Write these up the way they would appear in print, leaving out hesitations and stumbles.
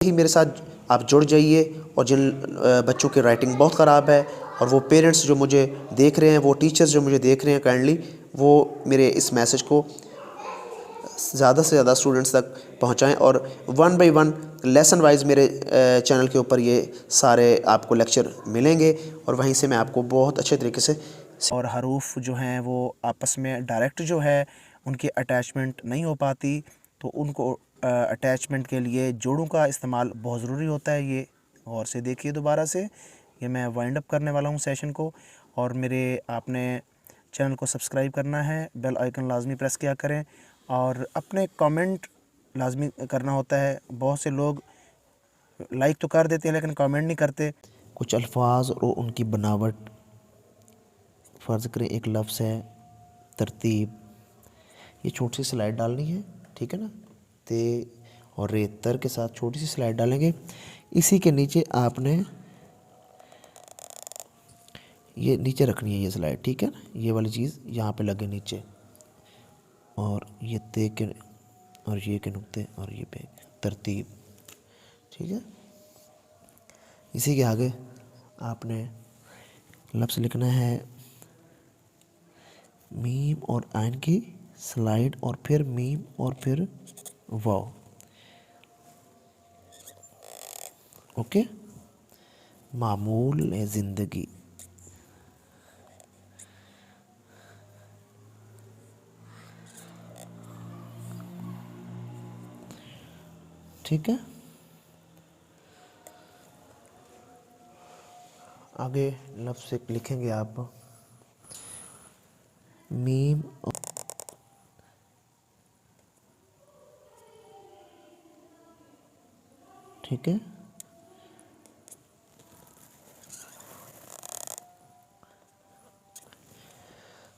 ही मेरे साथ आप जुड़ जाइए। और जिन बच्चों की राइटिंग बहुत ख़राब है और वो पेरेंट्स जो मुझे देख रहे हैं, वो टीचर्स जो मुझे देख रहे हैं काइंडली, वो मेरे इस मैसेज को ज़्यादा से ज़्यादा स्टूडेंट्स तक पहुंचाएं और one by one lesson wise मेरे चैनल के ऊपर ये सारे आपको लेक्चर मिलेंगे और वहीं से मैं आपको बहुत अच्छे तरीके से। और हरूफ जो हैं वो आपस में डायरेक्ट जो है उनकी अटैचमेंट नहीं हो पाती, तो उनको अटैचमेंट के लिए जोड़ों का इस्तेमाल बहुत ज़रूरी होता है। ये और से देखिए दोबारा से, ये मैं वाइंड अप करने वाला हूँ सेशन को। और मेरे आपने चैनल को सब्सक्राइब करना है, बेल आइकन लाजमी प्रेस किया करें और अपने कमेंट लाजमी करना होता है। बहुत से लोग लाइक तो कर देते हैं लेकिन कमेंट नहीं करते। कुछ अल्फाज और उनकी बनावट, फ़र्ज़ करें एक लफ्ज़ है तरतीब, ये छोटी सी स्लाइड डालनी है, ठीक है ना। ते और रेतर के साथ छोटी सी स्लाइड डालेंगे। इसी के नीचे आपने ये नीचे रखनी है ये स्लाइड, ठीक है ना। ये वाली चीज़ यहाँ पे लगे नीचे, और ये ते के और ये के नुक्ते और ये पे तरतीब, ठीक है। इसी के आगे आपने लफ्ज़ लिखना है मीम और आइन की स्लाइड और फिर मीम और फिर वाव, ओके। मामूल है ज़िंदगी, ठीक है। आगे लफ्ज़ लिखेंगे आप मीम, ठीक है।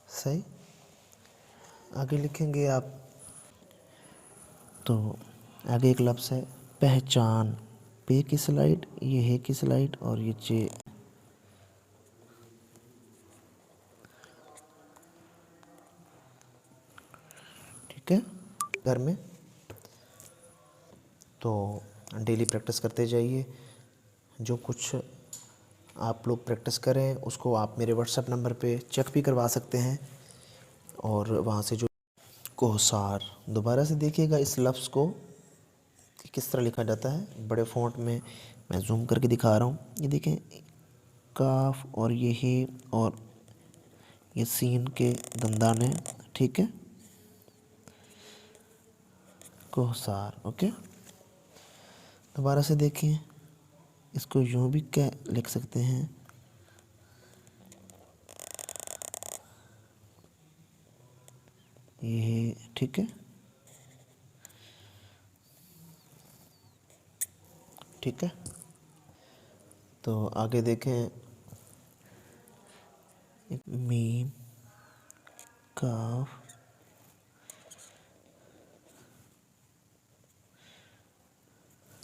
सही। आगे लिखेंगे आप, तो आगे एक लफ्ज़ है पहचान, पे की स्लाइड, ये है की स्लाइड और ये चे, ठीक है। घर में तो डेली प्रैक्टिस करते जाइए। जो कुछ आप लोग प्रैक्टिस करें उसको आप मेरे व्हाट्सएप नंबर पे चेक भी करवा सकते हैं। और वहाँ से जो कोहसार, दोबारा से देखिएगा इस लफ्ज़ को कि किस तरह लिखा जाता है। बड़े फ़ॉन्ट में मैं जूम करके दिखा रहा हूँ, ये देखें काफ और ये ही और ये सीन के दंदाने, ठीक है। कोहसार, ओके। दोबारा से देखिए, इसको यूँ भी क्या लिख सकते हैं, ये, ठीक है, ठीक है। तो आगे देखें मीम काफ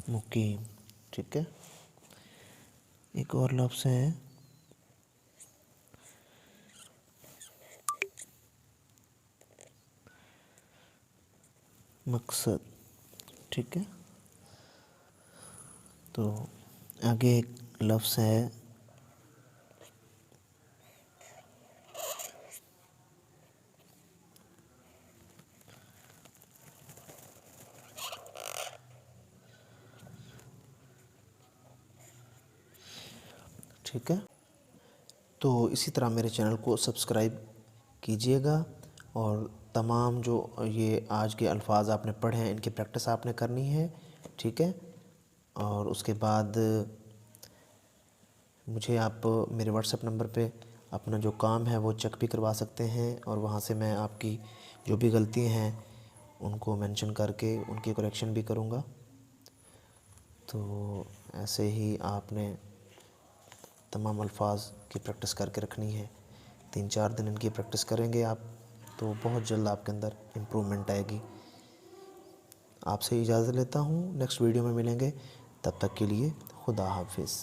मुकीम, ठीक है। एक और लफ्ज़ है मकसद, ठीक है। तो आगे एक लफ्ज़ है ठीक है। तो इसी तरह मेरे चैनल को सब्सक्राइब कीजिएगा और तमाम जो ये आज के अल्फाज आपने पढ़े हैं इनकी प्रैक्टिस आपने करनी है, ठीक है। और उसके बाद मुझे आप मेरे व्हाट्सएप नंबर पे अपना जो काम है वो चेक भी करवा सकते हैं और वहाँ से मैं आपकी जो भी गलतियाँ हैं उनको मेंशन करके उनकी करेक्शन भी करूँगा। तो ऐसे ही आपने तमाम अल्फाज की प्रैक्टिस करके रखनी है। 3-4 दिन इनकी प्रैक्टिस करेंगे आप तो बहुत जल्द आपके अंदर इम्प्रूवमेंट आएगी। आपसे इजाज़त लेता हूँ, नेक्स्ट वीडियो में मिलेंगे, तब तक के लिए खुदा हाफिज़।